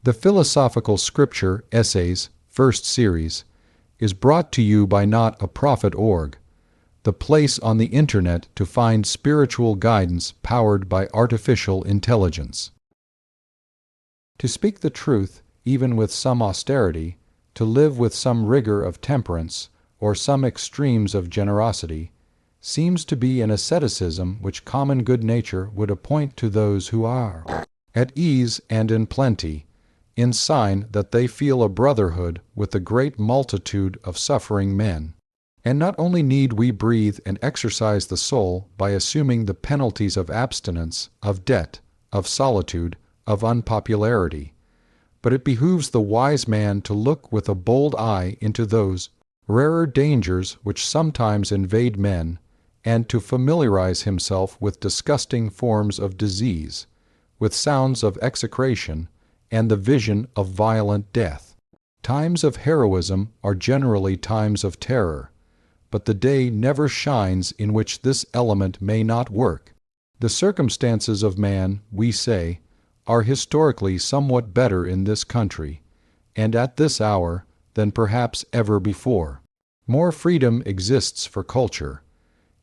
The Philosophical Scripture Essays, first series, is brought to you by Not a Prophet org, the place on the internet to find spiritual guidance powered by artificial intelligence. To speak the truth, even with some austerity, to live with some rigor of temperance, or some extremes of generosity, seems to be an asceticism which common good nature would appoint to those who are at ease and in plenty, in sign that they feel a brotherhood with the great multitude of suffering men. And not only need we breathe and exercise the soul by assuming the penalties of abstinence, of debt, of solitude, of unpopularity, but it behooves the wise man to look with a bold eye into those rarer dangers which sometimes invade men, and to familiarize himself with disgusting forms of disease, with sounds of execration, and the vision of violent death. Times of heroism are generally times of terror, but the day never shines in which this element may not work. The circumstances of man, we say, are historically somewhat better in this country, and at this hour, than perhaps ever before. More freedom exists for culture.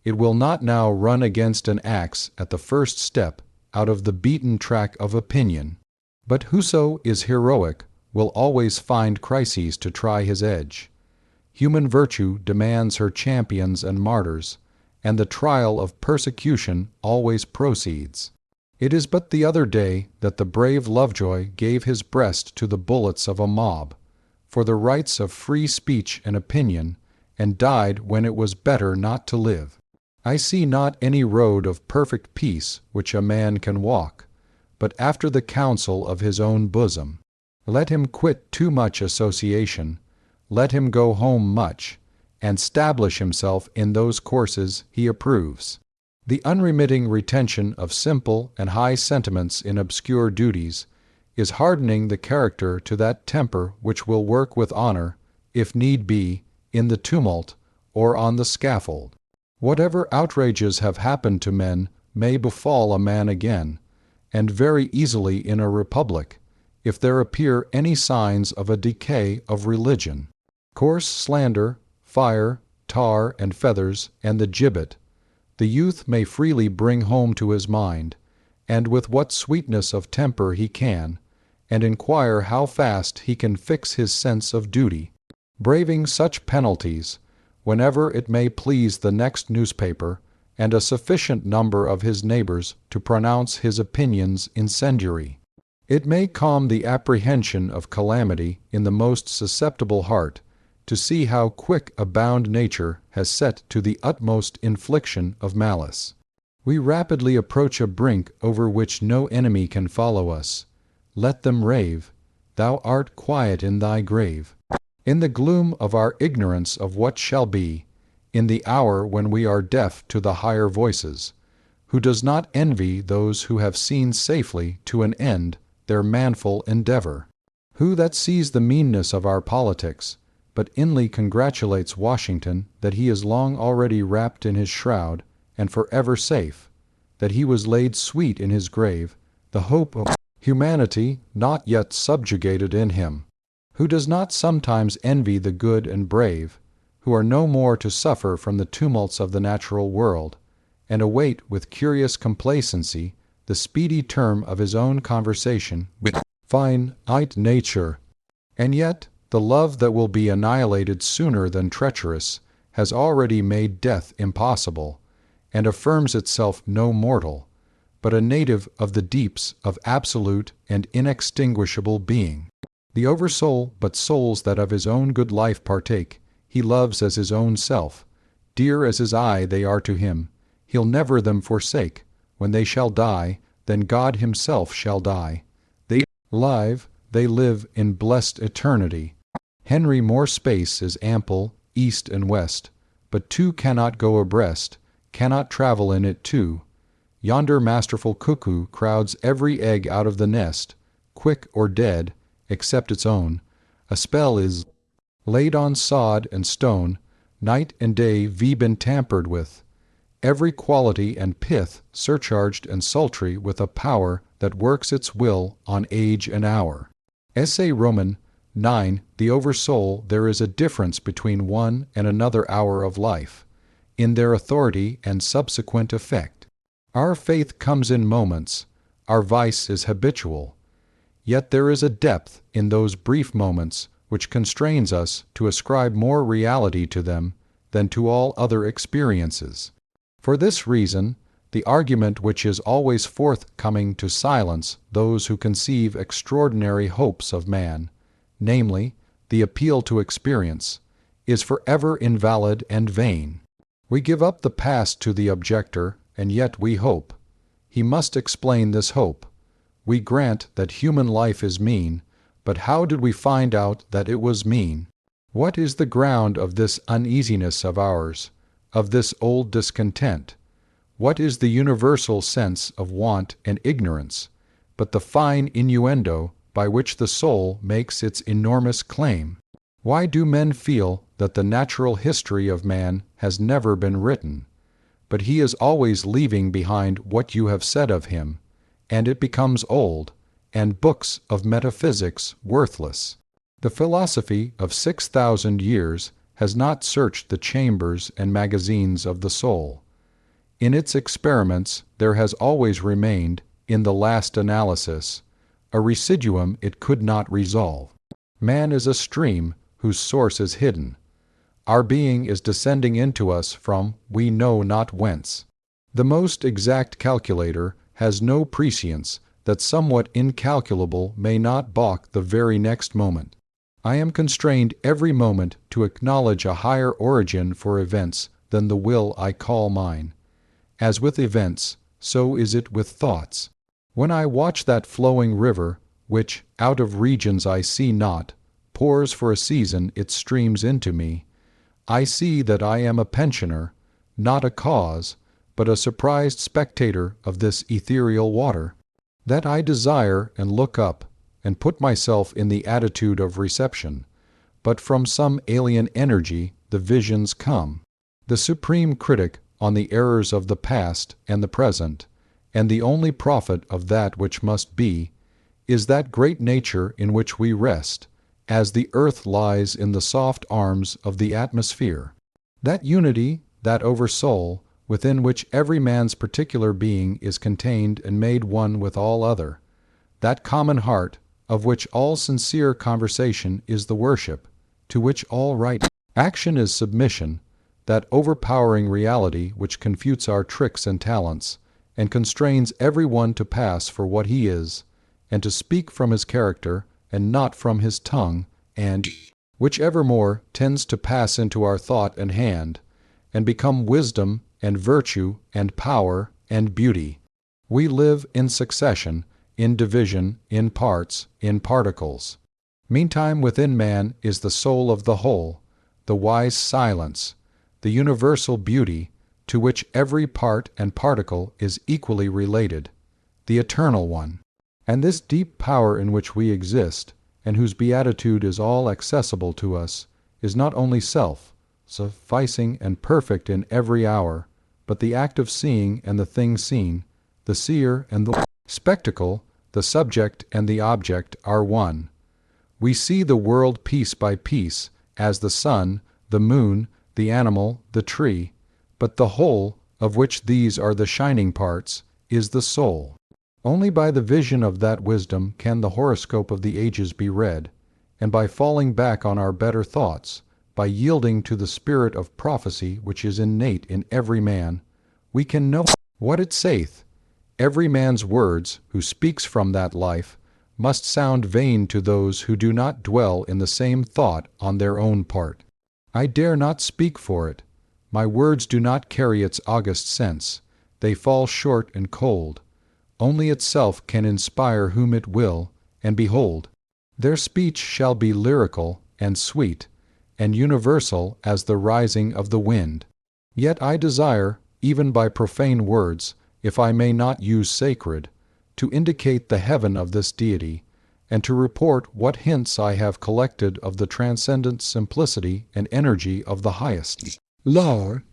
It will not now run against an axe at the first step out of the beaten track of opinion, but whoso is heroic will always find crises to try his edge. Human virtue demands her champions and martyrs, and the trial of persecution always proceeds. It is but the other day that the brave Lovejoy gave his breast to the bullets of a mob, for the rights of free speech and opinion, and died when it was better not to live. I see not any road of perfect peace which a man can walk, but after the counsel of his own bosom. Let him quit too much association, let him go home much, and stablish himself in those courses he approves. The unremitting retention of simple and high sentiments in obscure duties is hardening the character to that temper which will work with honor, if need be, in the tumult or on the scaffold. Whatever outrages have happened to men may befall a man again, and very easily in a republic, if there appear any signs of a decay of religion. Coarse slander, fire, tar and feathers, and the gibbet, the youth may freely bring home to his mind, and with what sweetness of temper he can, and inquire how fast he can fix his sense of duty, braving such penalties, whenever it may please the next newspaper and a sufficient number of his neighbors to pronounce his opinions incendiary. It may calm the apprehension of calamity in the most susceptible heart, to see how quick a bound nature has set to the utmost infliction of malice. We rapidly approach a brink over which no enemy can follow us. Let them rave, thou art quiet in thy grave. In the gloom of our ignorance of what shall be, in the hour when we are deaf to the higher voices, who does not envy those who have seen safely to an end their manful endeavor? Who that sees the meanness of our politics, but inly congratulates Washington that he is long already wrapped in his shroud, and forever safe, that he was laid sweet in his grave, the hope of humanity not yet subjugated in him? Who does not sometimes envy the good and brave, who are no more to suffer from the tumults of the natural world, and await with curious complacency the speedy term of his own conversation with finite nature? And yet the love that will be annihilated sooner than treacherous has already made death impossible, and affirms itself no mortal, but a native of the deeps of absolute and inextinguishable being. The oversoul but souls that of his own good life partake, he loves as his own self. Dear as his eye they are to him, he'll never them forsake. When they shall die, then God himself shall die. They live in blessed eternity. Henry more space is ample, east and west, but two cannot go abreast, cannot travel in it two. Yonder masterful cuckoo crowds every egg out of the nest, quick or dead, except its own. A spell is laid on sod and stone, night and day been tampered with, every quality and pith surcharged and sultry with a power that works its will on age and hour. Essay Roman 9. The Oversoul. There is a difference between one and another hour of life, in their authority and subsequent effect. Our faith comes in moments, our vice is habitual. Yet there is a depth in those brief moments which constrains us to ascribe more reality to them than to all other experiences. For this reason, the argument which is always forthcoming to silence those who conceive extraordinary hopes of man, namely, the appeal to experience, is forever invalid and vain. We give up the past to the objector, and yet we hope. He must explain this hope. We grant that human life is mean, but how did we find out that it was mean? What is the ground of this uneasiness of ours, of this old discontent? What is the universal sense of want and ignorance, but the fine innuendo by which the soul makes its enormous claim? Why do men feel that the natural history of man has never been written, but he is always leaving behind what you have said of him, and it becomes old, and books of metaphysics worthless? The philosophy of 6,000 years has not searched the chambers and magazines of the soul. In its experiments there has always remained, in the last analysis, a residuum it could not resolve. Man is a stream whose source is hidden. Our being is descending into us from we know not whence. The most exact calculator has no prescience that somewhat incalculable may not balk the very next moment. I am constrained every moment to acknowledge a higher origin for events than the will I call mine. As with events, so is it with thoughts. When I watch that flowing river, which, out of regions I see not, pours for a season its streams into me, I see that I am a pensioner, not a cause, but a surprised spectator of this ethereal water. That I desire and look up, and put myself in the attitude of reception, but from some alien energy the visions come. The supreme critic on the errors of the past and the present, and the only prophet of that which must be, is that great nature in which we rest, as the earth lies in the soft arms of the atmosphere. That unity, that oversoul, within which every man's particular being is contained and made one with all other, that common heart, of which all sincere conversation is the worship, to which all right action is submission, that overpowering reality which confutes our tricks and talents, and constrains every one to pass for what he is, and to speak from his character, and not from his tongue, and which evermore tends to pass into our thought and hand, and become wisdom and virtue and power and beauty. We live in succession, in division, in parts, in particles. Meantime within man is the soul of the whole, the wise silence, the universal beauty, to which every part and particle is equally related, the eternal one. And this deep power in which we exist, and whose beatitude is all accessible to us, is not only self, sufficing and perfect in every hour, but the act of seeing and the thing seen, the seer and the spectacle, the subject and the object are one. We see the world piece by piece, as the sun, the moon, the animal, the tree, but the whole, of which these are the shining parts, is the soul. Only by the vision of that wisdom can the horoscope of the ages be read, and by falling back on our better thoughts, by yielding to the spirit of prophecy which is innate in every man, we can know what it saith. Every man's words, who speaks from that life, must sound vain to those who do not dwell in the same thought on their own part. I dare not speak for it. My words do not carry its august sense. They fall short and cold. Only itself can inspire whom it will, and behold, their speech shall be lyrical and sweet, and universal as the rising of the wind. Yet I desire, even by profane words, if I may not use sacred, to indicate the heaven of this deity, and to report what hints I have collected of the transcendent simplicity and energy of the highest. Lord,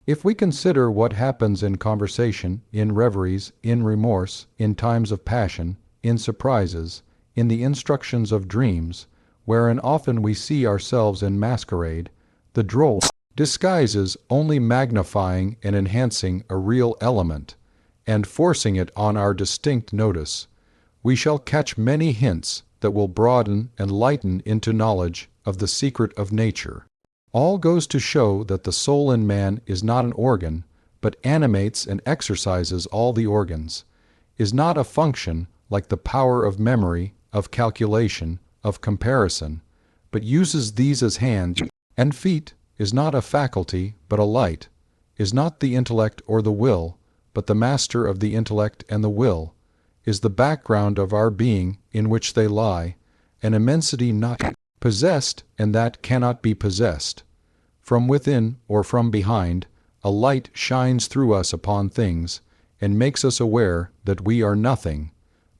if we consider what happens in conversation, in reveries, in remorse, in times of passion, in surprises, in the instructions of dreams, wherein often we see ourselves in masquerade, the droll disguises only magnifying and enhancing a real element, and forcing it on our distinct notice, we shall catch many hints that will broaden and lighten into knowledge of the secret of nature. All goes to show that the soul in man is not an organ, but animates and exercises all the organs, is not a function like the power of memory, of calculation, of comparison, but uses these as hands and feet, is not a faculty, but a light, is not the intellect or the will, but the master of the intellect and the will, is the background of our being in which they lie, an immensity not possessed and that cannot be possessed. From within or from behind, a light shines through us upon things, and makes us aware that we are nothing,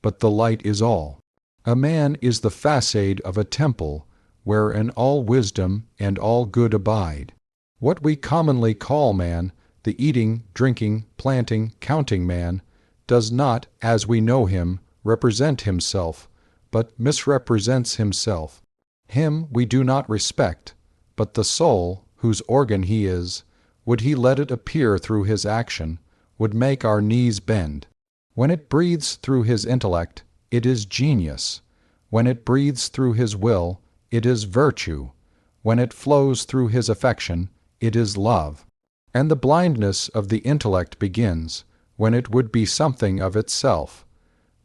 but the light is all. A man is the facade of a temple, wherein all wisdom and all good abide. What we commonly call man, the eating, drinking, planting, counting man, does not, as we know him, represent himself, but misrepresents himself. Him we do not respect, but the soul, whose organ he is, would he let it appear through his action, would make our knees bend. When it breathes through his intellect, it is genius. When it breathes through his will, it is virtue. When it flows through his affection, it is love. And the blindness of the intellect begins when it would be something of itself.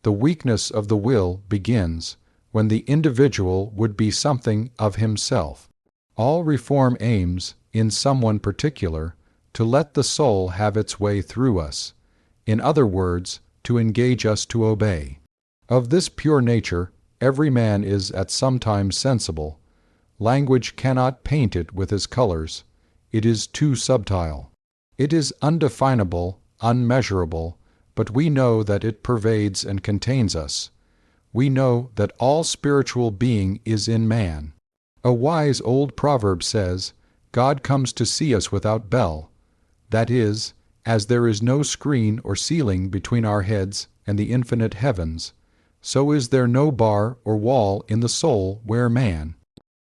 The weakness of the will begins when the individual would be something of himself. All reform aims, in someone particular, to let the soul have its way through us, in other words, to engage us to obey. Of this pure nature, every man is at some time sensible. Language cannot paint it with his colors. It is too subtile. It is undefinable, unmeasurable, but we know that it pervades and contains us. We know that all spiritual being is in man. A wise old proverb says, God comes to see us without bell. That is, as there is no screen or ceiling between our heads and the infinite heavens, so is there no bar or wall in the soul where man,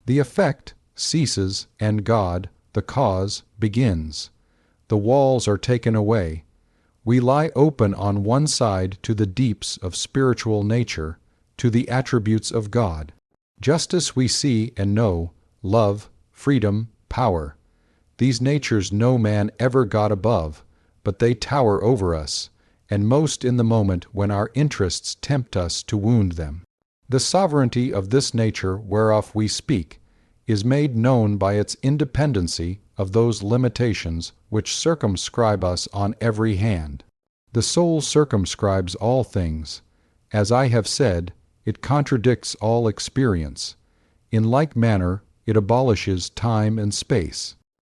the effect, ceases, and God, the cause, begins. The walls are taken away. We lie open on one side to the deeps of spiritual nature, to the attributes of God. Justice we see and know, love, freedom, power. These natures no man ever got above, but they tower over us, and most in the moment when our interests tempt us to wound them. The sovereignty of this nature whereof we speak is made known by its independency of those limitations which circumscribe us on every hand. The soul circumscribes all things. As I have said, it contradicts all experience. In like manner, it abolishes time and space.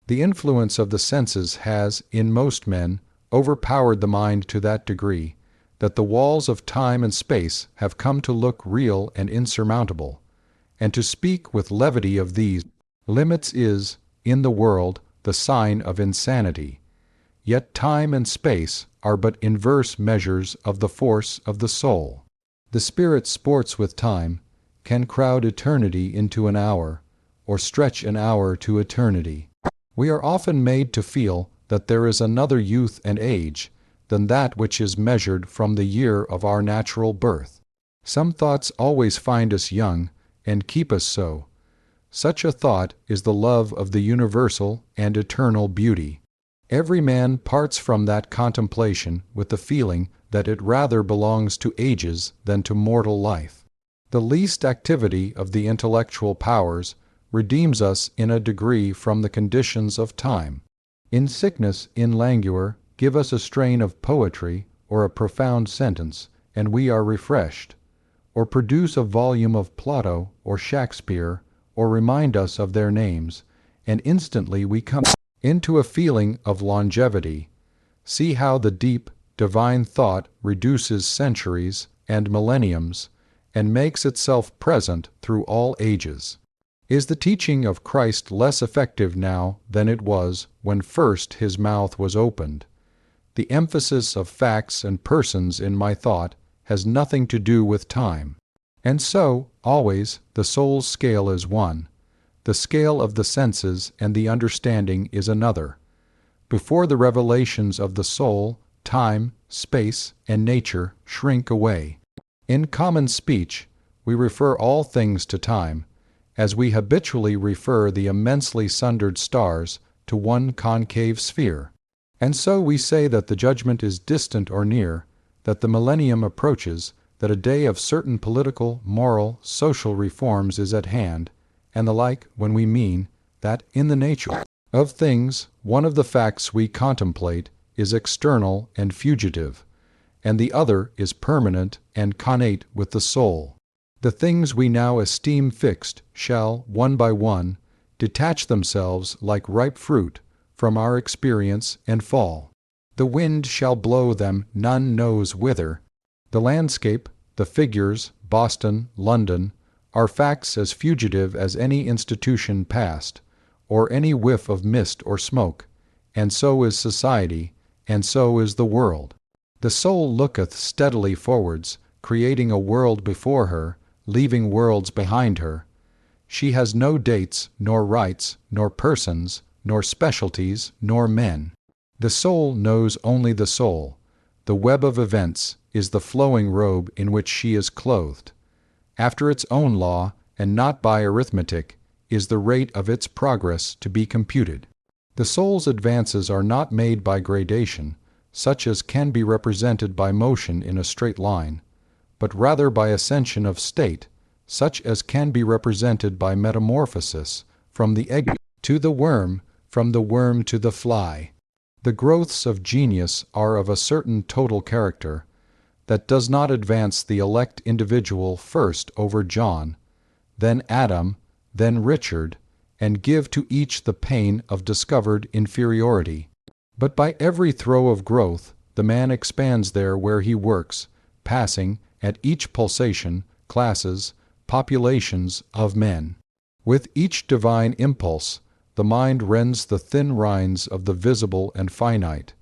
The influence of the senses has, in most men, overpowered the mind to that degree that the walls of time and space have come to look real and insurmountable, and to speak with levity of these limits is, in the world, the sign of insanity. Yet time and space are but inverse measures of the force of the soul. The spirit sports with time, can crowd eternity into an hour, or stretch an hour to eternity. We are often made to feel that there is another youth and age than that which is measured from the year of our natural birth. Some thoughts always find us young, and keep us so. Such a thought is the love of the universal and eternal beauty. Every man parts from that contemplation with the feeling that it rather belongs to ages than to mortal life. The least activity of the intellectual powers redeems us in a degree from the conditions of time. In sickness, in languor, give us a strain of poetry or a profound sentence, and we are refreshed. Or produce a volume of Plato or Shakespeare, or remind us of their names, and instantly we come into a feeling of longevity. See how the deep, divine thought reduces centuries and millenniums, and makes itself present through all ages. Is the teaching of Christ less effective now than it was when first his mouth was opened? The emphasis of facts and persons in my thought has nothing to do with time. And so, always, the soul's scale is one. The scale of the senses and the understanding is another. Before the revelations of the soul, time, space, and nature shrink away. In common speech, we refer all things to time, as we habitually refer the immensely sundered stars to one concave sphere. And so we say that the judgment is distant or near, that the millennium approaches, that a day of certain political, moral, social reforms is at hand, and the like, when we mean that in the nature of things one of the facts we contemplate is external and fugitive, and the other is permanent and connate with the soul. The things we now esteem fixed shall, one by one, detach themselves like ripe fruit from our experience and fall. The wind shall blow them none knows whither. The landscape, the figures, Boston, London, are facts as fugitive as any institution past, or any whiff of mist or smoke, and so is society, and so is the world. The soul looketh steadily forwards, creating a world before her, leaving worlds behind her. She has no dates, nor rights, nor persons, nor specialties, nor men. The soul knows only the soul. The web of events is the flowing robe in which she is clothed. After its own law, and not by arithmetic, is the rate of its progress to be computed. The soul's advances are not made by gradation, such as can be represented by motion in a straight line, but rather by ascension of state, such as can be represented by metamorphosis, from the egg to the worm, from the worm to the fly. The growths of genius are of a certain total character, that does not advance the elect individual first over John, then Adam, then Richard, and give to each the pain of discovered inferiority. But by every throe of growth, the man expands there where he works, passing, at each pulsation, classes, populations of men. With each divine impulse, the mind rends the thin rinds of the visible and finite,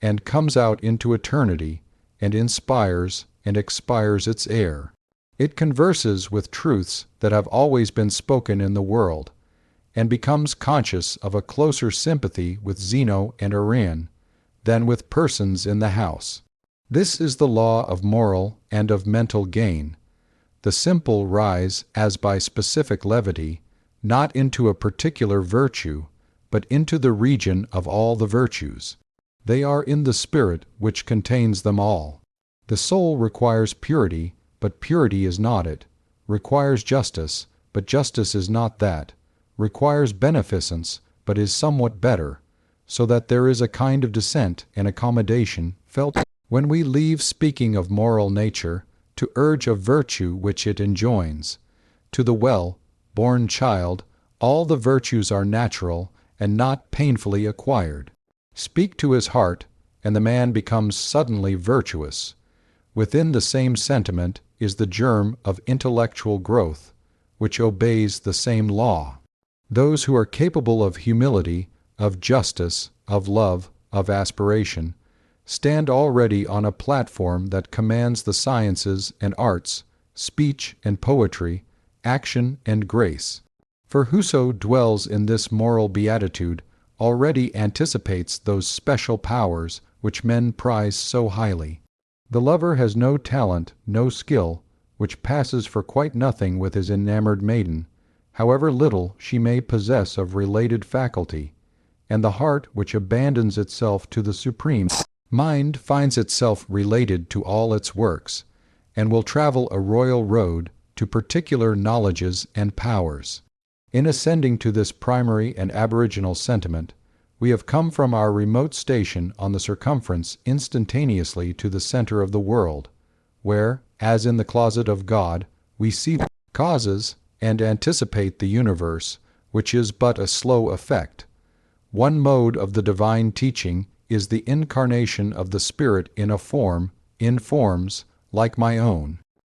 and comes out into eternity, and inspires and expires its air. It converses with truths that have always been spoken in the world, and becomes conscious of a closer sympathy with Zeno and Arion than with persons in the house. This is the law of moral and of mental gain. The simple rise, as by specific levity, not into a particular virtue, but into the region of all the virtues. They are in the spirit which contains them all. The soul requires purity, but purity is not it, requires justice, but justice is not that, requires beneficence, but is somewhat better, so that there is a kind of descent and accommodation felt when we leave speaking of moral nature to urge a virtue which it enjoins. To the well-born child, all the virtues are natural and not painfully acquired. Speak to his heart, and the man becomes suddenly virtuous. Within the same sentiment is the germ of intellectual growth, which obeys the same law. Those who are capable of humility, of justice, of love, of aspiration, stand already on a platform that commands the sciences and arts, speech and poetry, action and grace. For whoso dwells in this moral beatitude already anticipates those special powers which men prize so highly. The lover has no talent, no skill, which passes for quite nothing with his enamored maiden, however little she may possess of related faculty, and the heart which abandons itself to the supreme mind finds itself related to all its works, and will travel a royal road to particular knowledges and powers. In ascending to this primary and aboriginal sentiment, we have come from our remote station on the circumference instantaneously to the center of the world, where, as in the closet of God, we see the causes and anticipate the universe, which is but a slow effect. One mode of the divine teaching is the incarnation of the Spirit in a form, in forms, like my own.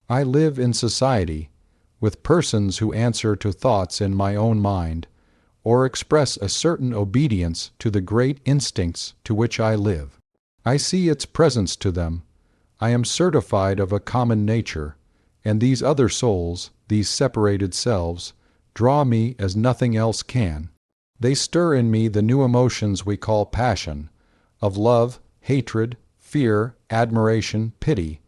I live in society, with persons who answer to thoughts in my own mind, or express a certain obedience to the great instincts to which I live. I see its presence to them. I am certified of a common nature, and these other souls, these separated selves, draw me as nothing else can. They stir in me the new emotions we call passion, of love, hatred, fear, admiration, pity.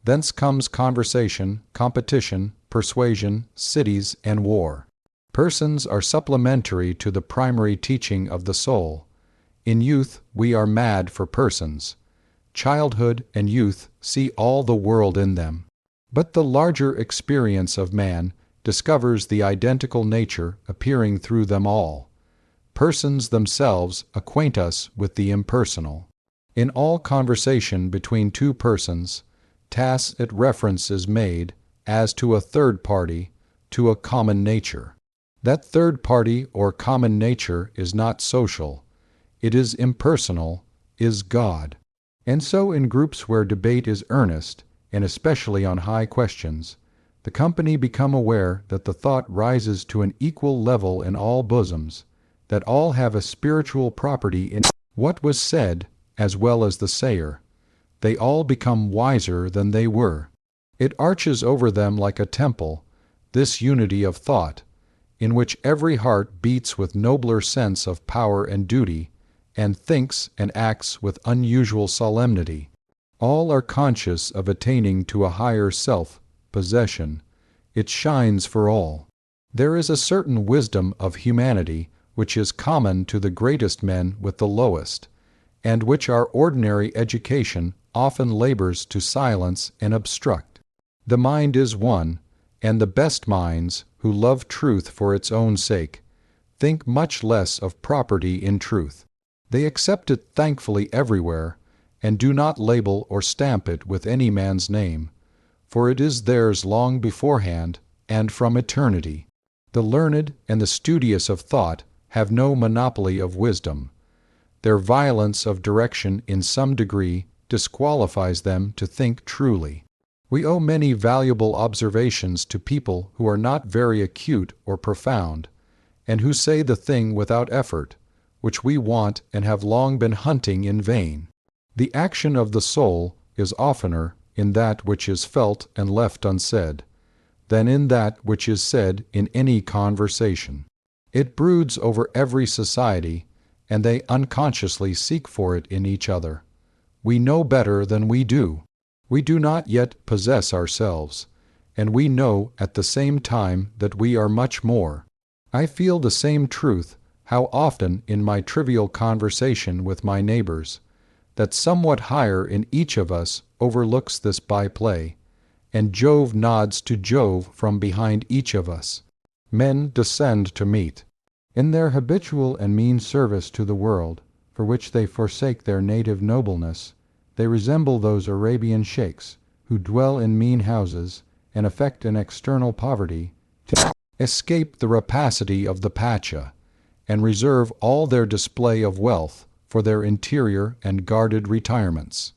Thence comes conversation, competition, persuasion, cities, and war. Persons are supplementary to the primary teaching of the soul. In youth we are mad for persons. Childhood and youth see all the world in them. But the larger experience of man discovers the identical nature appearing through them all. Persons themselves acquaint us with the impersonal. In all conversation between two persons, tacit reference is made, as to a third party, to a common nature. That third party or common nature is not social. It is impersonal, is God. And so in groups where debate is earnest, and especially on high questions, the company become aware that the thought rises to an equal level in all bosoms, that all have a spiritual property in what was said as well as the sayer. They all become wiser than they were. It arches over them like a temple, this unity of thought, in which every heart beats with nobler sense of power and duty, and thinks and acts with unusual solemnity. All are conscious of attaining to a higher self-possession. It shines for all. There is a certain wisdom of humanity which is common to the greatest men with the lowest, and which our ordinary education often labors to silence and obstruct. The mind is one, and the best minds, who love truth for its own sake, think much less of property in truth. They accept it thankfully everywhere, and do not label or stamp it with any man's name, for it is theirs long beforehand and from eternity. The learned and the studious of thought have no monopoly of wisdom. Their violence of direction in some degree disqualifies them to think truly. We owe many valuable observations to people who are not very acute or profound, and who say the thing without effort, which we want and have long been hunting in vain. The action of the soul is oftener in that which is felt and left unsaid, than in that which is said in any conversation. It broods over every society, and they unconsciously seek for it in each other. We know better than we do. We do not yet possess ourselves, and we know at the same time that we are much more. I feel the same truth how often in my trivial conversation with my neighbors, that somewhat higher in each of us overlooks this byplay, and Jove nods to Jove from behind each of us. Men descend to meet. In their habitual and mean service to the world, for which they forsake their native nobleness, they resemble those Arabian sheikhs who dwell in mean houses and affect an external poverty to escape the rapacity of the pacha, and reserve all their display of wealth for their interior and guarded retirements.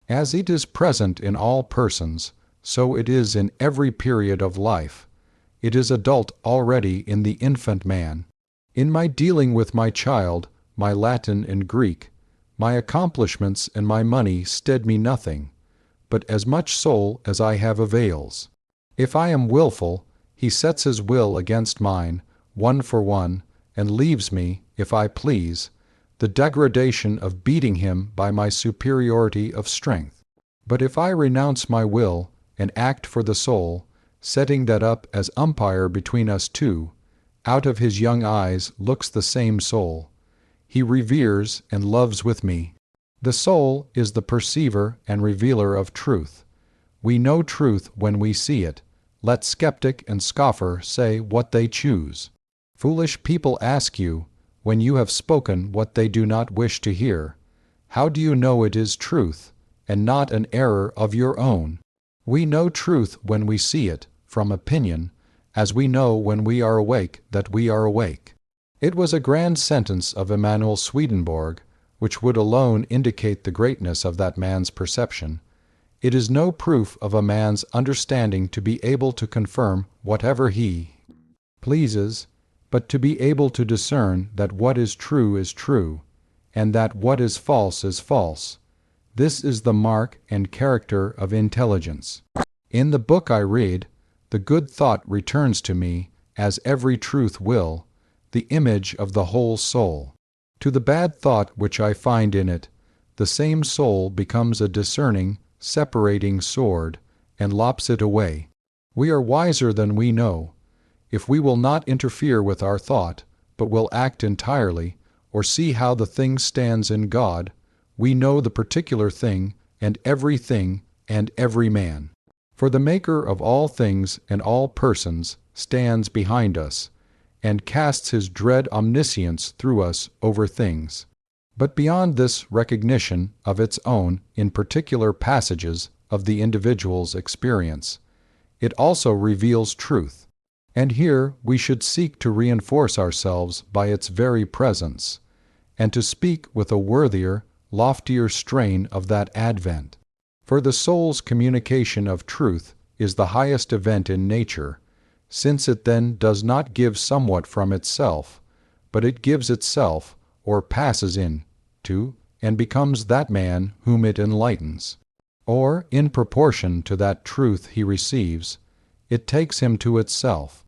As it is present in all persons, so it is in every period of life. It is adult already in the infant man. In my dealing with my child, my Latin and Greek, my accomplishments and my money stead me nothing, but as much soul as I have avails. If I am willful, he sets his will against mine, one for one, and leaves me, if I please, the degradation of beating him by my superiority of strength. But if I renounce my will, and act for the soul, setting that up as umpire between us two, out of his young eyes looks the same soul. He reveres and loves with me. The soul is the perceiver and revealer of truth. We know truth when we see it. Let skeptic and scoffer say what they choose. Foolish people ask you, when you have spoken what they do not wish to hear, how do you know it is truth, and not an error of your own? We know truth when we see it, from opinion, as we know when we are awake that we are awake. It was a grand sentence of Emanuel Swedenborg, which would alone indicate the greatness of that man's perception. It is no proof of a man's understanding to be able to confirm whatever he pleases, but to be able to discern that what is true, and that what is false is false. This is the mark and character of intelligence. In the book I read, the good thought returns to me, as every truth will, the image of the whole soul. To the bad thought which I find in it, the same soul becomes a discerning, separating sword, and lops it away. We are wiser than we know. If we will not interfere with our thought, but will act entirely, or see how the thing stands in God, we know the particular thing, and everything, and every man. For the Maker of all things and all persons stands behind us, and casts his dread omniscience through us over things. But beyond this recognition of its own in particular passages of the individual's experience, it also reveals truth, and here we should seek to reinforce ourselves by its very presence, and to speak with a worthier, loftier strain of that advent. For the soul's communication of truth is the highest event in nature, since it then does not give somewhat from itself, but it gives itself, or passes in, to, and becomes that man whom it enlightens. Or, in proportion to that truth he receives, it takes him to itself,